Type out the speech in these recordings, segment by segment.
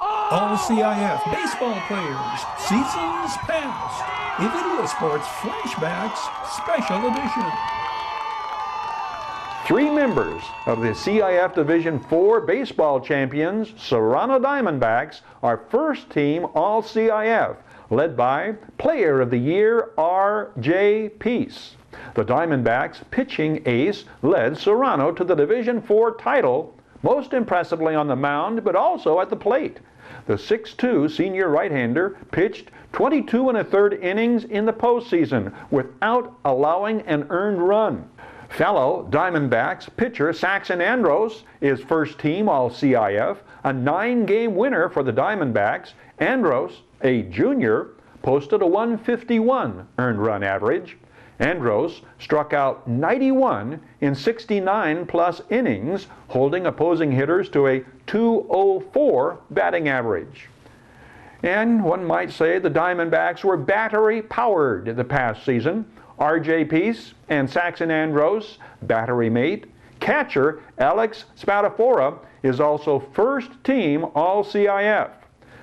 All-CIF baseball players, seasons past, a Videosportz Flashbacks Special Edition. 3 members of the CIF Division IV baseball champions, Serrano Diamondbacks, are first team All-CIF, led by Player of the Year R.J. Peace. The Diamondbacks pitching ace led Serrano to the Division IV title, most impressively on the mound, but also at the plate. The 6'2" senior right-hander pitched 22 1/3 innings in the postseason without allowing an earned run. Fellow Diamondbacks pitcher Saxon Andros is first team All-CIF, a 9-game winner for the Diamondbacks. Andros, a junior, posted a 151 earned run average. Andros struck out 91 in 69-plus innings, holding opposing hitters to a 204 batting average. And one might say the Diamondbacks were battery-powered the past season. R.J. Peace and Saxon Andros, battery mate. Catcher Alex Spadafora is also first team All-CIF.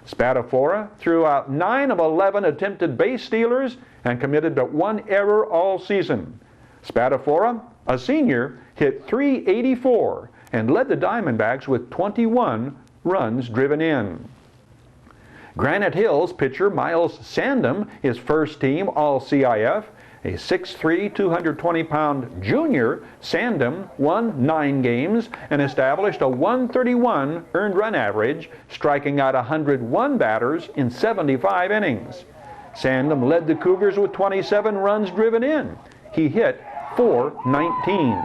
Spadafora threw out 9 of 11 attempted base stealers and committed but 1 error all season. Spadafora, a senior, hit .384 and led the Diamondbacks with 21 runs driven in. Granite Hills pitcher Miles Sandem is first team All-CIF. A 6'3", 220-pound junior, Sandem won 9 games and established a 131 earned run average, striking out 101 batters in 75 innings. Sandem led the Cougars with 27 runs driven in. He hit .419.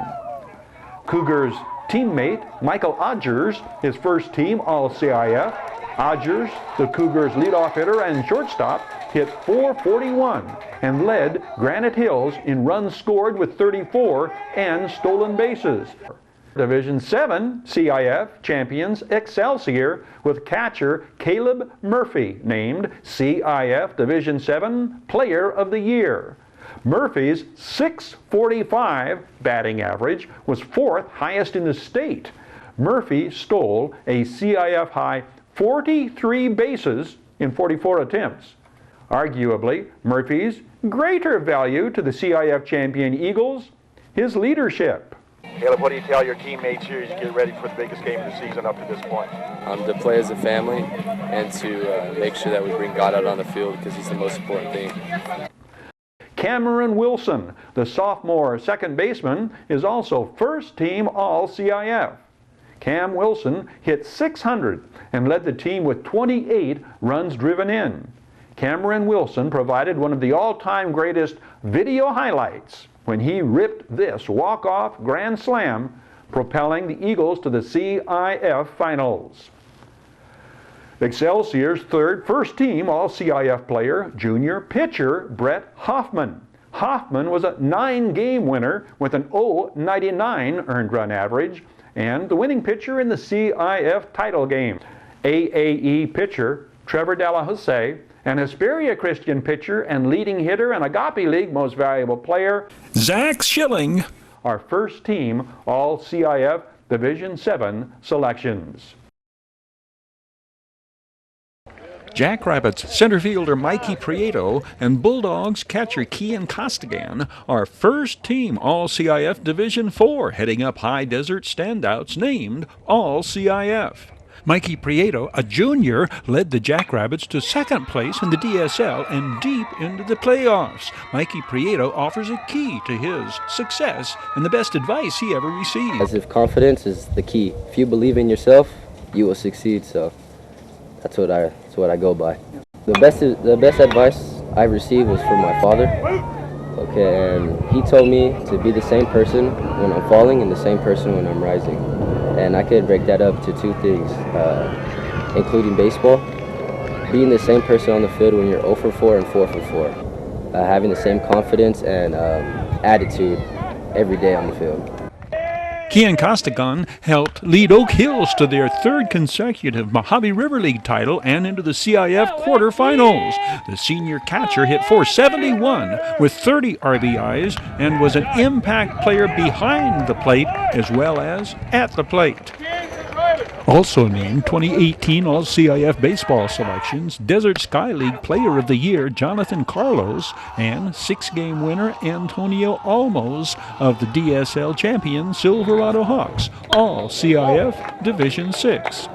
Cougars teammate Michael Odgers is first team All-CIF. Odgers, the Cougars leadoff hitter and shortstop, hit .441 and led Granite Hills in runs scored with 34 and stolen bases. Division VII CIF champions Excelsior, with catcher Caleb Murphy named CIF Division VII Player of the Year. Murphy's .645 batting average was 4th highest in the state. Murphy stole a CIF high 43 bases in 44 attempts. Arguably, Murphy's greater value to the CIF champion Eagles, his leadership. Caleb, what do you tell your teammates here as you get ready for the biggest game of the season up to this point? To play as a family and to make sure that we bring God out on the field, because he's the most important thing. Cameron Wilson, the sophomore second baseman, is also first team All-CIF. Cam Wilson hit .600 and led the team with 28 runs driven in. Cameron Wilson provided one of the all-time greatest video highlights when he ripped this walk-off grand slam, propelling the Eagles to the CIF finals. Excelsior's first team All-CIF player, junior pitcher Brett Hoffman. Hoffman was a 9-game winner with an .099 earned run average and the winning pitcher in the CIF title game. AAE pitcher Trevor Delahousse and Hesperia Christian pitcher and leading hitter and Agape League most valuable player Zach Schilling are first team All-CIF Division VII selections. Jackrabbits center fielder Mikey Prieto and Bulldogs catcher Kian Costigan are first team All-CIF Division IV, heading up high desert standouts named All-CIF. Mikey Prieto, a junior, led the Jackrabbits to second place in the DSL and deep into the playoffs. Mikey Prieto offers a key to his success and the best advice he ever received. As if confidence is the key. If you believe in yourself, you will succeed. So that's what I go by. The best advice I received was from my father. Okay, and he told me to be the same person when I'm falling and the same person when I'm rising. And I could break that up to 2 things, including baseball. Being the same person on the field when you're 0 for 4 and 4 for 4. Having the same confidence and attitude every day on the field. Kian Costigan helped lead Oak Hills to their 3rd consecutive Mojave River League title and into the CIF quarterfinals. The senior catcher hit .471 with 30 RBIs and was an impact player behind the plate as well as at the plate. Also named 2018 All-CIF Baseball Selections, Desert Sky League Player of the Year Jonathan Carlos and 6-game winner Antonio Olmos of the DSL champion Silverado Hawks, All-CIF Division 6.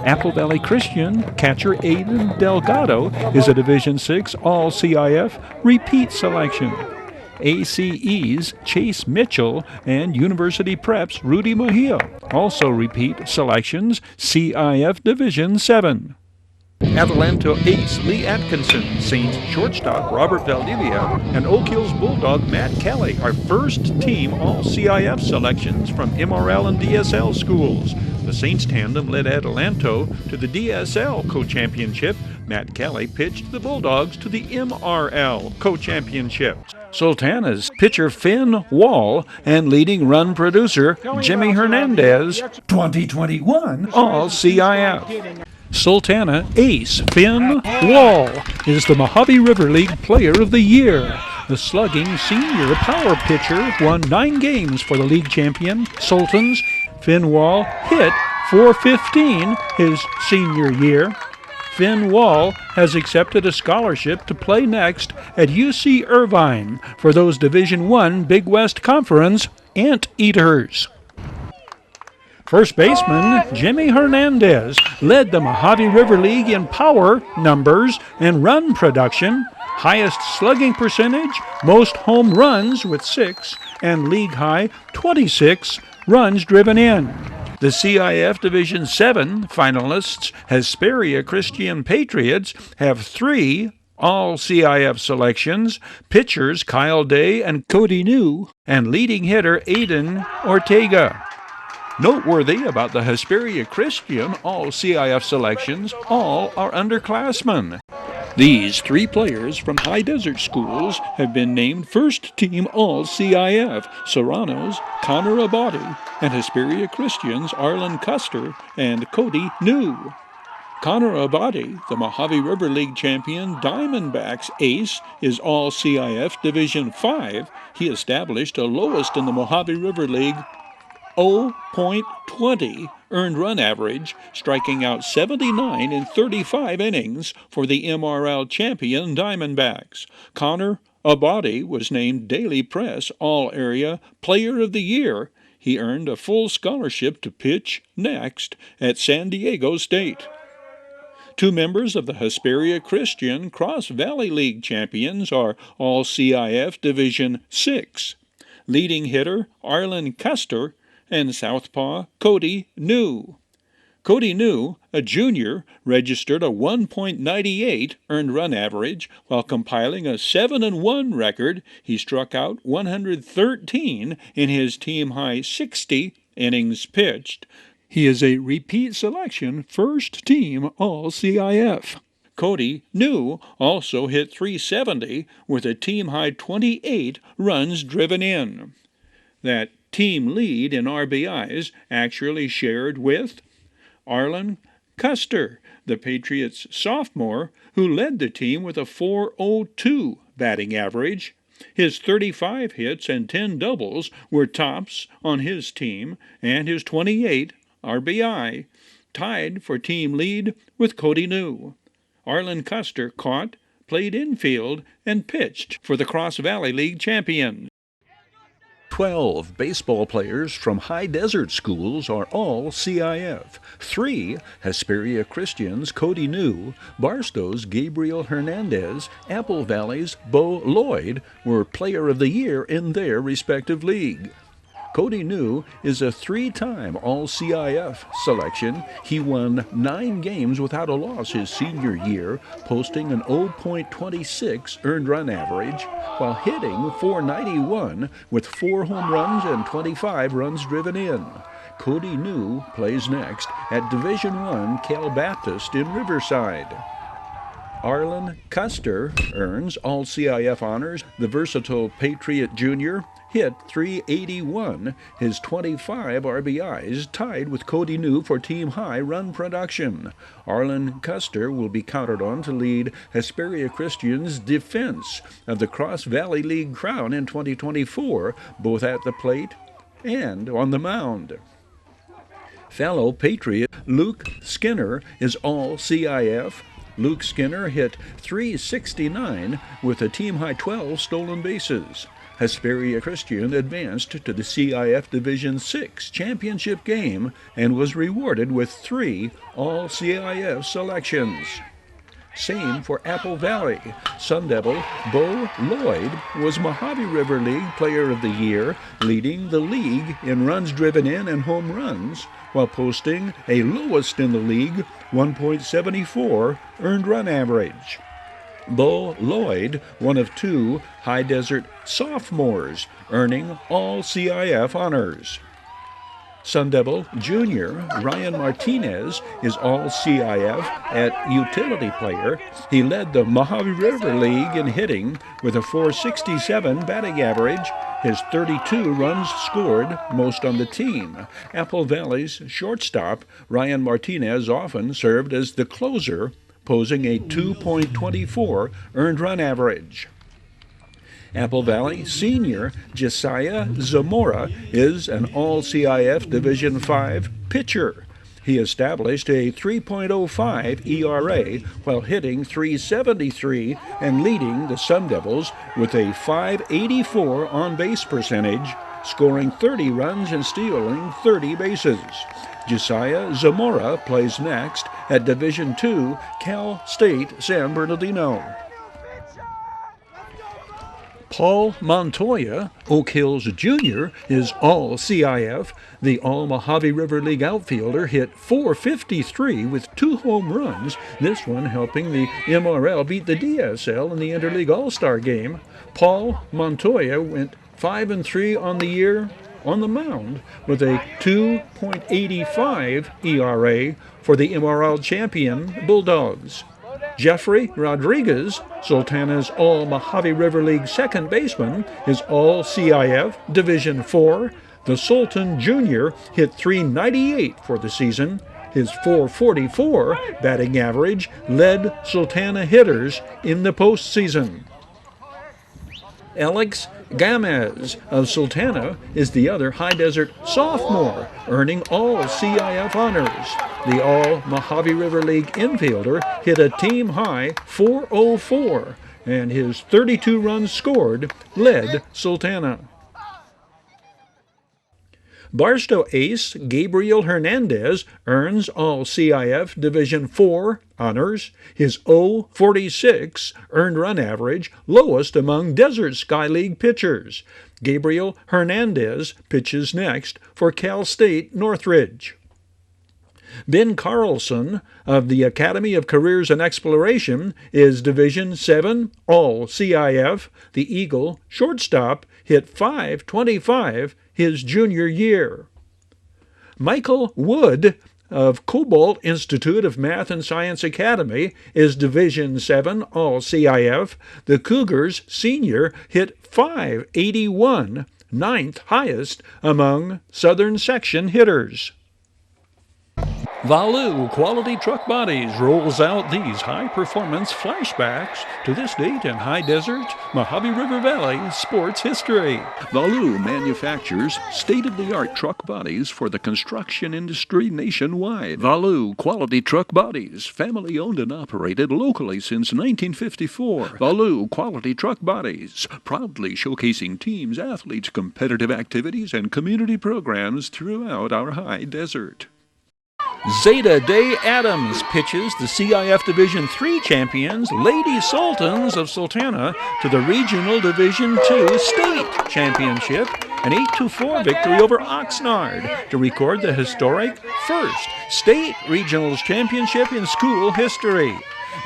Apple Valley Christian catcher Aiden Delgado is a Division 6 All-CIF repeat selection. ACE's Chase Mitchell and University Prep's Rudy Mejia, also repeat selections, CIF Division 7. Adelanto ace Lee Atkinson, Saints shortstop Robert Valdivia, and Oak Hills Bulldog Matt Kelly are first-team All-CIF selections from MRL and DSL schools. The Saints tandem led Adelanto to the DSL co-championship. Matt Kelly pitched the Bulldogs to the MRL co-championship. Sultana's pitcher Finn Wall and leading run producer Jimmy Hernandez, 2021 All-CIF. Sultana ace Finn Wall is the Mojave River League Player of the Year. The slugging senior power pitcher won 9 games for the league champion Sultans. Finn Wall hit .415 his senior year. Finn Wall has accepted a scholarship to play next at UC Irvine for those Division I Big West Conference Anteaters. First baseman Jimmy Hernandez led the Mojave River League in power, numbers, and run production, highest slugging percentage, most home runs with 6, and league-high 26 runs driven in. The CIF Division 7 finalists, Hesperia Christian Patriots, have 3 All-CIF selections, pitchers Kyle Day and Cody New, and leading hitter Aiden Ortega. Noteworthy about the Hesperia Christian All-CIF selections, all are underclassmen. These 3 players from high desert schools have been named first-team All-CIF: Serrano's Connor Abadi and Hesperia Christian's Arlen Custer and Cody New. Connor Abadi, the Mojave River League champion Diamondbacks ace, is All-CIF Division 5. He established a lowest in the Mojave River League 0.20 earned run average, striking out 79 in 35 innings for the MRL champion Diamondbacks. Connor Abadi was named Daily Press All-Area Player of the Year. He earned a full scholarship to pitch next at San Diego State. 2 members of the Hesperia Christian Cross Valley League champions are All-CIF Division 6. Leading hitter Arlen Custer and southpaw Cody New. Cody New, a junior, registered a 1.98 earned run average while compiling a 7-1 record. He struck out 113 in his team-high 60 innings pitched. He is a repeat selection first-team All-CIF. Cody New also hit .370 with a team-high 28 runs driven in. That team lead in RBIs actually shared with Arlen Custer, the Patriots sophomore, who led the team with a .402 batting average. His 35 hits and 10 doubles were tops on his team, and his 28 RBI tied for team lead with Cody New. Arlen Custer caught, played infield, and pitched for the Cross Valley League champions. 12 baseball players from high desert schools are All-CIF. 3 Hesperia Christians Cody New, Barstow's Gabriel Hernandez, Apple Valley's Bo Lloyd were Player of the Year in their respective league. Cody New is a 3-time All-CIF selection. He won 9 games without a loss his senior year, posting an 0.26 earned run average, while hitting .491 with 4 home runs and 25 runs driven in. Cody New plays next at Division I Cal Baptist in Riverside. Arlen Custer earns All-CIF honors. The versatile Patriot Jr. hit .381. His 25 RBIs tied with Cody New for team-high run production. Arlen Custer will be counted on to lead Hesperia Christian's defense of the Cross Valley League crown in 2024, both at the plate and on the mound. Fellow Patriot Luke Skinner is All-CIF. Luke Skinner hit .369 with a team-high 12 stolen bases. Hesperia Christian advanced to the CIF Division 6 championship game and was rewarded with 3 All-CIF selections. Same for Apple Valley. Sun Devil Bo Lloyd was Mojave River League Player of the Year, leading the league in runs driven in and home runs, while posting a lowest in the league 1.74 earned run average. Bo Lloyd, one of 2 High Desert sophomores, earning All-CIF honors. Sun Devil Jr. Ryan Martinez is All-CIF at utility player. He led the Mojave River League in hitting with a .467 batting average. His 32 runs scored, most on the team. Apple Valley's shortstop Ryan Martinez often served as the closer, posing a 2.24 earned run average. Apple Valley senior Josiah Zamora is an All-CIF Division 5 pitcher. He established a 3.05 ERA while hitting .373 and leading the Sun Devils with a .584 on-base percentage, scoring 30 runs and stealing 30 bases. Josiah Zamora plays next at Division II Cal State San Bernardino. Paul Montoya, Oak Hills Jr., is All-CIF. The All-Mojave River League outfielder hit .453 with 2 home runs, this one helping the MRL beat the DSL in the Interleague All-Star game. Paul Montoya went 5-3 on the year on the mound with a 2.85 ERA for the MRL champion Bulldogs. Jeffrey Rodriguez, Sultana's All-Mojave River League second baseman, is All-CIF Division 4. The Sultan Jr. hit .398 for the season. His .444 batting average led Sultana hitters in the postseason. Alex Gamez of Sultana is the other High Desert sophomore, earning All-CIF honors. The All-Mojave River League infielder hit a team-high .404, and his 32 runs scored led Sultana. Barstow ace Gabriel Hernandez earns All-CIF Division 4 honors. His .046 earned run average, lowest among Desert Sky League pitchers. Gabriel Hernandez pitches next for Cal State Northridge. Ben Carlson of the Academy of Careers and Exploration is Division 7 All-CIF. The Eagle shortstop hit .525 his junior year. Michael Wood of Cobalt Institute of Math and Science Academy is Division 7 All-CIF. The Cougars senior hit .581, 9th highest among Southern Section hitters. Valu Quality Truck Bodies rolls out these high-performance flashbacks to this date in High Desert, Mojave River Valley sports history. Valu manufactures state-of-the-art truck bodies for the construction industry nationwide. Valu Quality Truck Bodies, family-owned and operated locally since 1954. Valu Quality Truck Bodies, proudly showcasing teams, athletes, competitive activities, and community programs throughout our High Desert. Zeta Day Adams pitches the CIF Division III champions, Lady Sultans of Sultana, to the Regional Division II State Championship, an 8-4 victory over Oxnard to record the historic first State Regionals Championship in school history.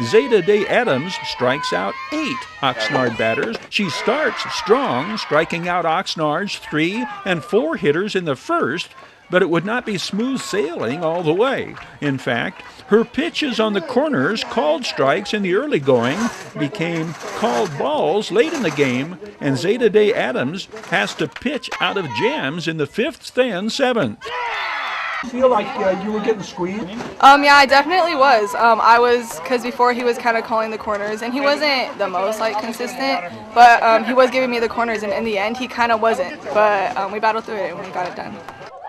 Zeta Day Adams strikes out 8 Oxnard batters. She starts strong, striking out Oxnard's 3 and 4 hitters in the first, but it would not be smooth sailing all the way. In fact, her pitches on the corners, called strikes in the early going, became called balls late in the game, and Zeta Day Adams has to pitch out of jams in the 5th and 7th. Feel like you were getting squeezed? Yeah, I definitely was. Because before he was kind of calling the corners, and he wasn't the most consistent, but he was giving me the corners, and in the end he kind of wasn't. But we battled through it and we got it done.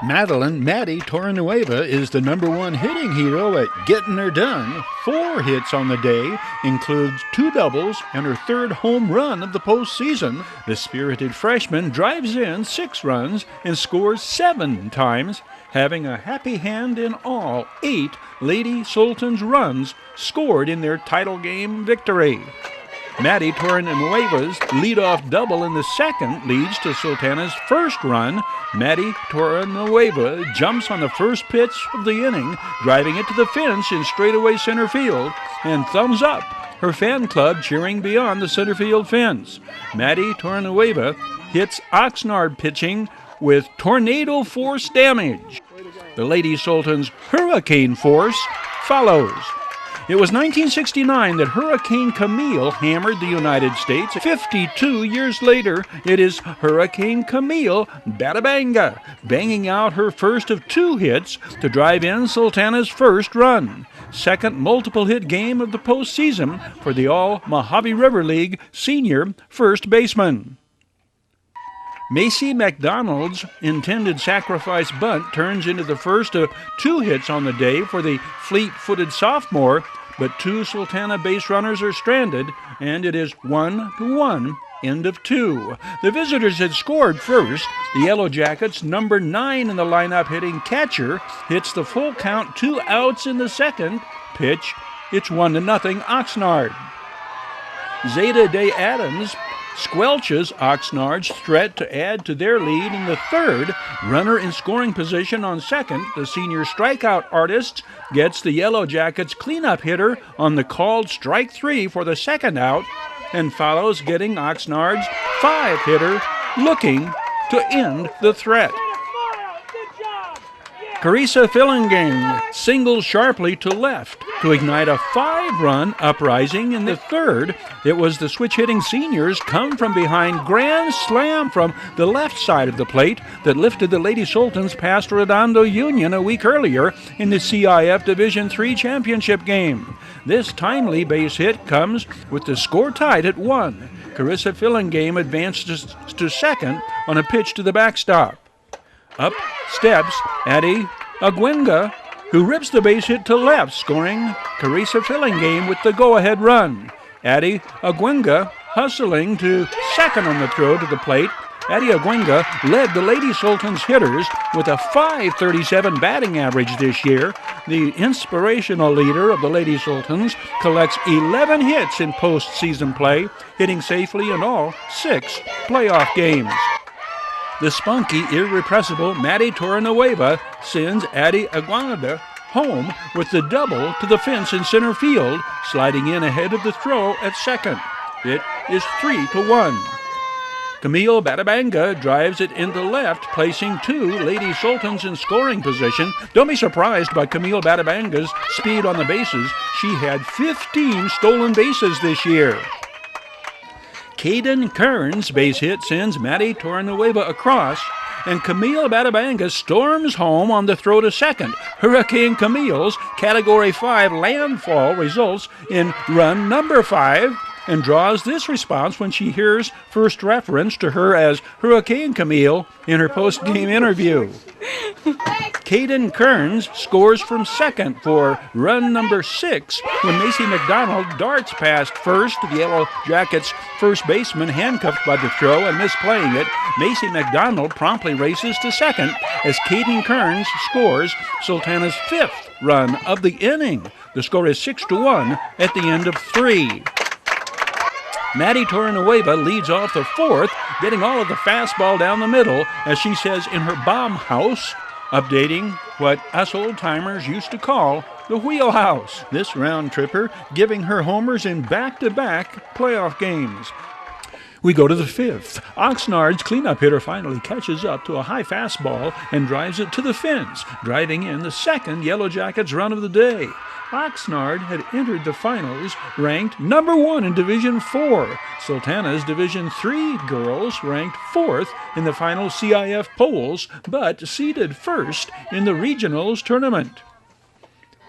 Maddie Torrenueva is the #1 hitting hero at getting her done. 4 hits on the day, includes 2 doubles and her 3rd home run of the postseason. The spirited freshman drives in 6 runs and scores 7 times, having a happy hand in all 8 Lady Sultans runs scored in their title game victory. Maddie Torrenueva's leadoff double in the 2nd leads to Sultana's 1st run. Maddie Torrenueva jumps on the first pitch of the inning, driving it to the fence in straightaway center field, and thumbs up, her fan club cheering beyond the center field fence. Maddie Torrenueva hits Oxnard pitching with tornado force damage. The Lady Sultans' hurricane force follows. It was 1969 that Hurricane Camille hammered the United States. 52 years later, it is Hurricane Camille Batabanga, banging out her first of 2 hits to drive in Sultana's 1st run. 2nd multiple-hit game of the postseason for the All-Mojave River League senior first baseman. Macy McDonald's intended sacrifice bunt turns into the first of 2 hits on the day for the fleet-footed sophomore, but 2 Sultana base runners are stranded, and it is 1-1, end of 2. The visitors had scored first. The Yellow Jackets' #9 in the lineup hitting catcher hits the full count, 2 outs in the 2nd pitch. It's 1-0 Oxnard. Zeta Day Adams squelches Oxnard's threat to add to their lead in the 3rd. Runner in scoring position on 2nd, the senior strikeout artist gets the Yellow Jackets cleanup hitter on the called strike 3 for the 2nd out, and follows getting Oxnard's 5-hitter looking to end the threat. Carissa Fillingang singles sharply to left to ignite a 5-run uprising in the 3rd. It was the switch-hitting seniors come from behind grand slam from the left side of the plate that lifted the Lady Sultans past Redondo Union a week earlier in the CIF Division III championship game. This timely base hit comes with the score tied at 1. Carissa Fillingang advances to 2nd on a pitch to the backstop. Up steps Addie Aguinga, who rips the base hit to left, scoring Carissa Fillingang with the go-ahead run. Addie Aguinga hustling to 2nd on the throw to the plate. Addie Aguinga led the Lady Sultans hitters with a .537 batting average this year. The inspirational leader of the Lady Sultans collects 11 hits in postseason play, hitting safely in all 6 playoff games. The spunky, irrepressible Maddie Torrenueva sends Addie Aguinga home with the double to the fence in center field, sliding in ahead of the throw at 2nd. It is 3-1. Camille Batabanga drives it into left, placing 2 Lady Sultans in scoring position. Don't be surprised by Camille Batabanga's speed on the bases. She had 15 stolen bases this year. Caden Kearns' base hit sends Maddie Torrenueva across, and Camille Batabanga storms home on the throw to 2nd. Hurricane Camille's Category 5 landfall results in run number 5, and draws this response when she hears first reference to her as Hurricane Camille in her post-game interview. Caden Kearns scores from 2nd for run number 6 when Macy McDonald darts past first. The Yellow Jackets' first baseman handcuffed by the throw and misplaying it. Macy McDonald promptly races to 2nd as Caden Kearns scores Sultana's 5th run of the inning. The score is 6-1 at the end of 3. Maddie Torrenueva leads off the 4th, getting all of the fastball down the middle, as she says in her bomb house, updating what us old-timers used to call the wheelhouse. This round-tripper giving her homers in back-to-back playoff games. We go to the 5th. Oxnard's cleanup hitter finally catches up to a high fastball and drives it to the fence, driving in the 2nd Yellow Jackets run of the day. Oxnard had entered the finals ranked #1 in Division IV. Sultana's Division III girls ranked 4th in the final CIF polls, but seeded 1st in the regionals tournament.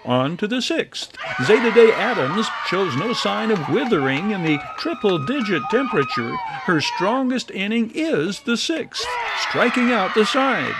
On to the 6th. Zeta Day Adams shows no sign of withering in the triple-digit temperature. Her strongest inning is the 6th, striking out the side.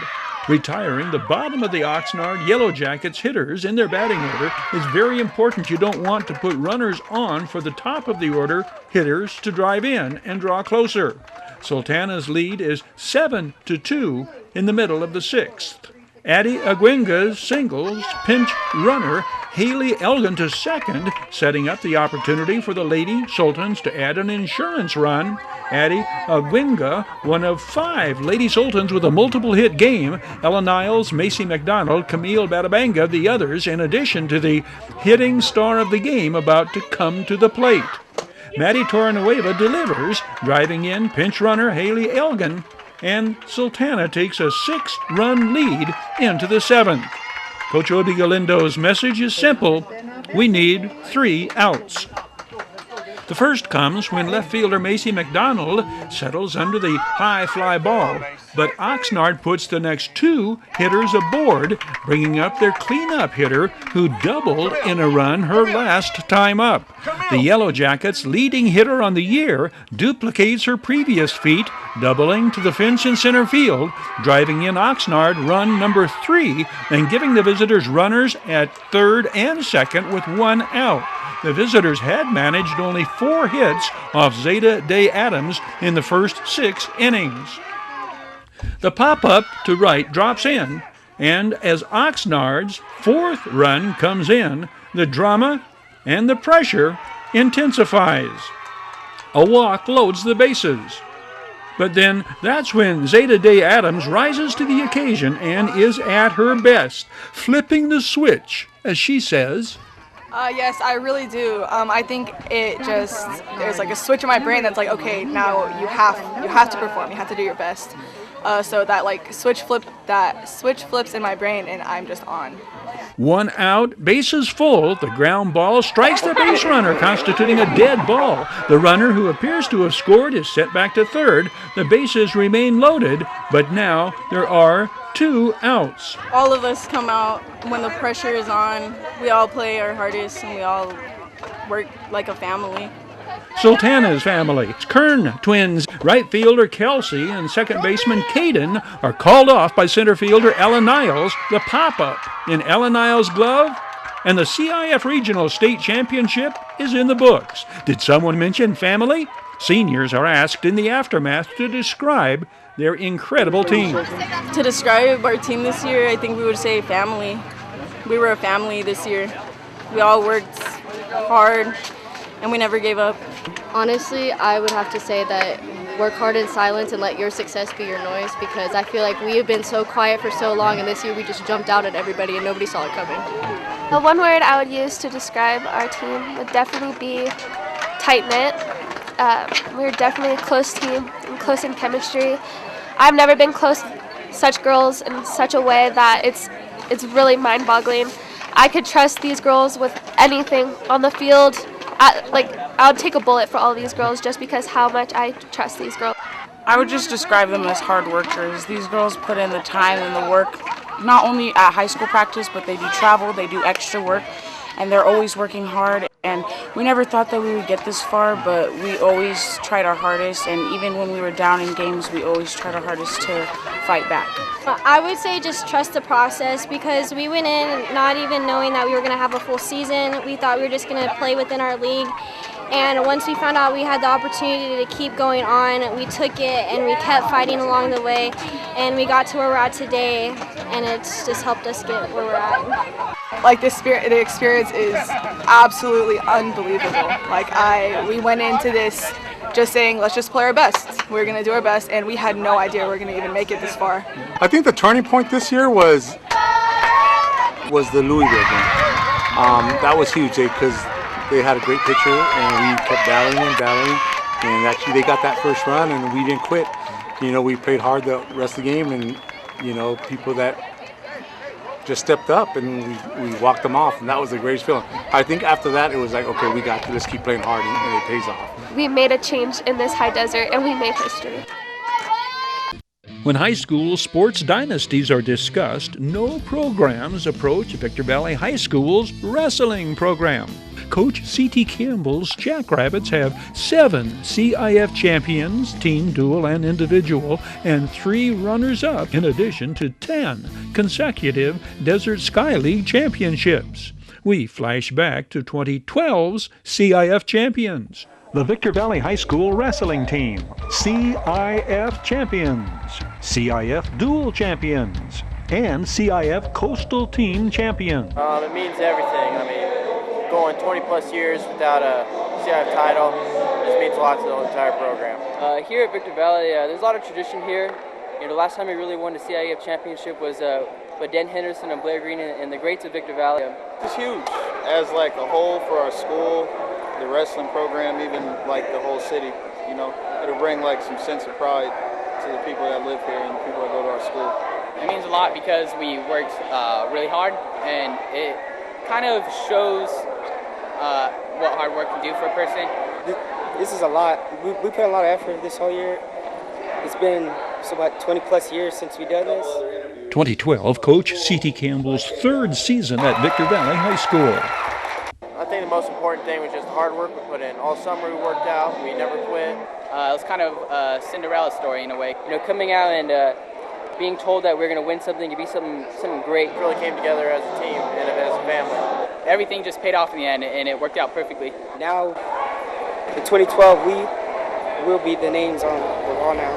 Retiring the bottom of the Oxnard Yellow Jackets hitters in their batting order is very important. You don't want to put runners on for the top of the order hitters to drive in and draw closer. Sultana's lead is 7-2 in the middle of the sixth. Addie Aguinga's singles pinch runner Haley Elgin to second, setting up the opportunity for the Lady Sultans to add an insurance run. Addie Aguinga, one of 5 Lady Sultans with a multiple-hit game. Ella Niles, Macy McDonald, Camille Batabanga, the others, in addition to the hitting star of the game about to come to the plate. Maddie Torrenueva delivers, driving in pinch runner Haley Elgin, and Sultana takes a 6-run lead into the 7th. Coach Obi Galindo's message is simple: we need 3 outs. The first comes when left fielder Macy McDonald settles under the high fly ball, but Oxnard puts the next 2 hitters aboard, bringing up their cleanup hitter who doubled in a run her last time up. The Yellow Jackets' leading hitter on the year duplicates her previous feat, doubling to the fence in center field, driving in Oxnard run number 3 and giving the visitors runners at third and second with 1 out. The visitors had managed only 4 hits off Zeta Day Adams in the first 6 innings. The pop-up to right drops in, and as Oxnard's 4th run comes in, the drama and the pressure intensifies. A walk loads the bases. But then that's when Zeta Day Adams rises to the occasion and is at her best, flipping the switch, as she says. Yes, I really do. I think there's like a switch in my brain that's like, okay, now you have to perform, you have to do your best. So that switch flips in my brain and I'm just on. 1 out, bases full. The ground ball strikes the base runner, constituting a dead ball. The runner, who appears to have scored, is set back to third. The bases remain loaded, but now there are 2 outs. All of us come out when the pressure is on. We all play our hardest and we all work like a family. Sultana's family, Kern twins, right fielder Kelsey and second baseman Caden are called off by center fielder Ella Niles. The pop-up in Ella Niles' glove, and the CIF Regional State Championship is in the books. Did someone mention family? Seniors are asked in the aftermath to describe their incredible team. To describe our team this year, I think we would say family. We were a family this year. We all worked hard and we never gave up. Honestly, I would have to say that work hard in silence and let your success be your noise, because I feel like we have been so quiet for so long, and this year we just jumped out at everybody and nobody saw it coming. The one word I would use to describe our team would definitely be tight-knit. We're definitely a close team and close in chemistry. I've never been close to such girls in such a way that it's really mind-boggling. I could trust these girls with anything on the field. I would take a bullet for all these girls just because how much I trust these girls. I would just describe them as hard workers. These girls put in the time and the work, not only at high school practice, but they do travel, they do extra work, and they're always working hard. And we never thought that we would get this far, but we always tried our hardest, and even when we were down in games, we always tried our hardest to fight back. I would say just trust the process, because we went in not even knowing that we were going to have a full season. We thought we were just going to play within our league. And once we found out we had the opportunity to keep going on, we took it and we kept fighting along the way. And we got to where we're at today, and it's just helped us get where we're at. The experience is absolutely unbelievable. We went into this just saying, let's just play our best. We're going to do our best, and we had no idea we were going to even make it this far. I think the turning point this year was the Louisville game. That was huge because they had a great pitcher, and we kept battling, and actually they got that first run, and we didn't quit. We played hard the rest of the game, and people that just stepped up, and we walked them off, and that was the greatest feeling. I think after that it was like, okay, we got to just keep playing hard, and it pays off. We made a change in this high desert, and we made history. When high school sports dynasties are discussed, no programs approach Victor Valley High School's wrestling program. Coach C.T. Campbell's Jackrabbits have 7 CIF champions, team, dual, and individual, and 3 runners-up, in addition to 10 consecutive Desert Sky League championships. We flash back to 2012's CIF champions. The Victor Valley High School wrestling team, CIF champions, CIF dual champions, and CIF coastal team champion. It means everything. I mean, going 20 plus years without a CIF title just means a lot to the entire program. Here at Victor Valley, there's a lot of tradition here. You know, the last time we really won the CIF championship was with Dan Henderson and Blair Green and the greats of Victor Valley. It's huge as like a whole for our school, the wrestling program, even like the whole city. You know, it'll bring like some sense of pride to the people that live here and the people that go to our school. It means a lot because we worked really hard, and it kind of shows what hard work can do for a person. This is a lot. We put a lot of effort this whole year. It's been about 20 plus years since we've done this. 2012, Coach C.T. Campbell's 3rd season at Victor Valley High School. I think the most important thing was just the hard work we put in. All summer we worked out, we never quit. It was kind of a Cinderella story in a way. You know, coming out and being told that we're going to win something, to be something great. We really came together as a team and as a family. Everything just paid off in the end, and it worked out perfectly. Now, in 2012, we will be the names on the wall now.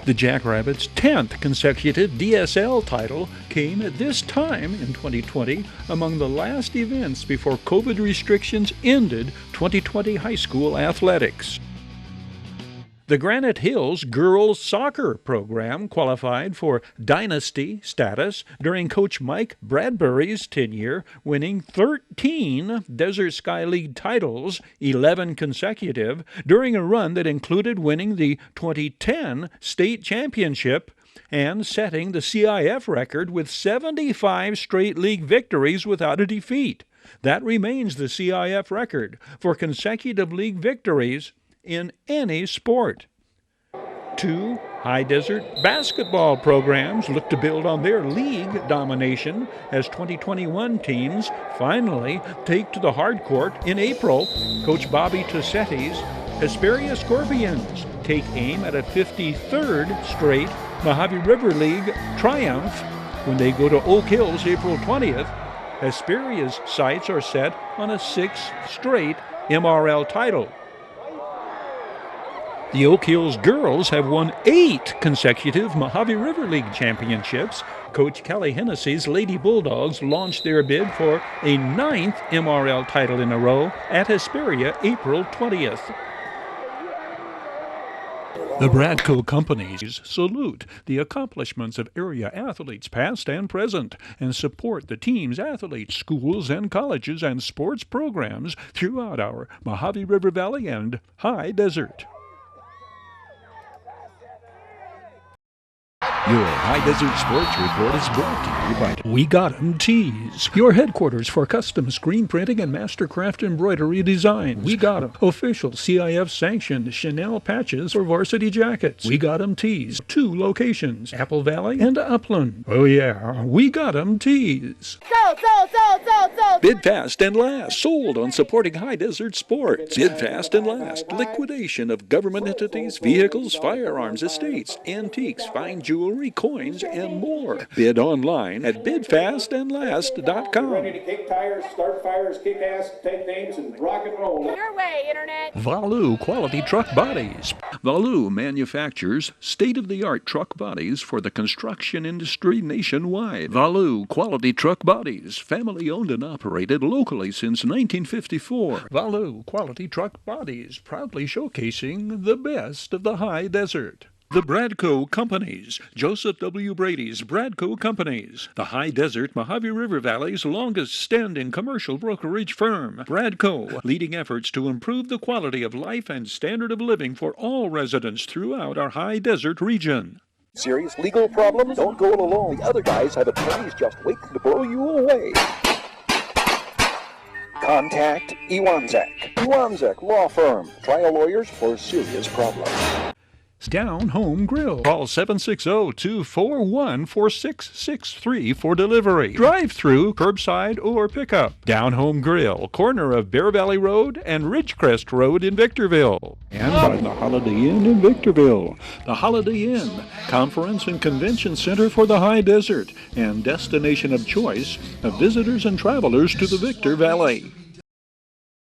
The Jackrabbits' 10th consecutive DSL title came at this time in 2020, among the last events before COVID restrictions ended 2020 high school athletics. The Granite Hills girls soccer program qualified for dynasty status during Coach Mike Bradbury's tenure, winning 13 Desert Sky League titles, 11 consecutive, during a run that included winning the 2010 state championship and setting the CIF record with 75 straight league victories without a defeat. That remains the CIF record for consecutive league victories in any sport. 2 high desert basketball programs look to build on their league domination as 2021 teams finally take to the hard court in April. Coach Bobby Tossetti's Hesperia Scorpions take aim at a 53rd straight Mojave River League triumph when they go to Oak Hills April 20th. Hesperia's sights are set on a 6th straight MRL title. The Oak Hills girls have won 8 consecutive Mojave River League championships. Coach Kelly Hennessy's Lady Bulldogs launched their bid for a 9th MRL title in a row at Hesperia April 20th. The Bradco companies salute the accomplishments of area athletes past and present and support the team's athletes, schools, and colleges and sports programs throughout our Mojave River Valley and High Desert. Your High Desert Sports Report is brought to you by We Got 'em Tees, your headquarters for custom screen printing and mastercraft embroidery designs. We Got 'em, official CIF sanctioned Chanel patches for varsity jackets. We Got 'em Tees, 2 locations, Apple Valley and Upland. Oh yeah, We Got 'em Tees. Bid fast and last, sold on supporting High Desert Sports. Bid fast and last, liquidation of government entities, vehicles, firearms, estates, antiques, fine jewelry, coins, and more. Bid online at bidfastandlast.com. Ready to kick tires, start fires, kick ass, take names, and rock and roll. Your way, Internet. Valu Quality Truck Bodies. Valu manufactures state-of-the-art truck bodies for the construction industry nationwide. Valu Quality Truck Bodies, family-owned and operated locally since 1954. Valu Quality Truck Bodies, proudly showcasing the best of the High Desert. The Bradco Companies, Joseph W. Brady's Bradco Companies, the High Desert Mojave River Valley's longest-standing commercial brokerage firm. Bradco, leading efforts to improve the quality of life and standard of living for all residents throughout our High Desert region. Serious legal problems? Don't go alone. The other guys have attorneys just waiting to blow you away. Contact Iwanzak. Iwanzak Law Firm. Trial lawyers for serious problems. Down Home Grill. Call 760-241-4663 for delivery. Drive-through, curbside, or pickup. Down Home Grill, corner of Bear Valley Road and Ridgecrest Road in Victorville. And by the Holiday Inn in Victorville. The Holiday Inn, conference and convention center for the high desert and destination of choice of visitors and travelers to the Victor Valley.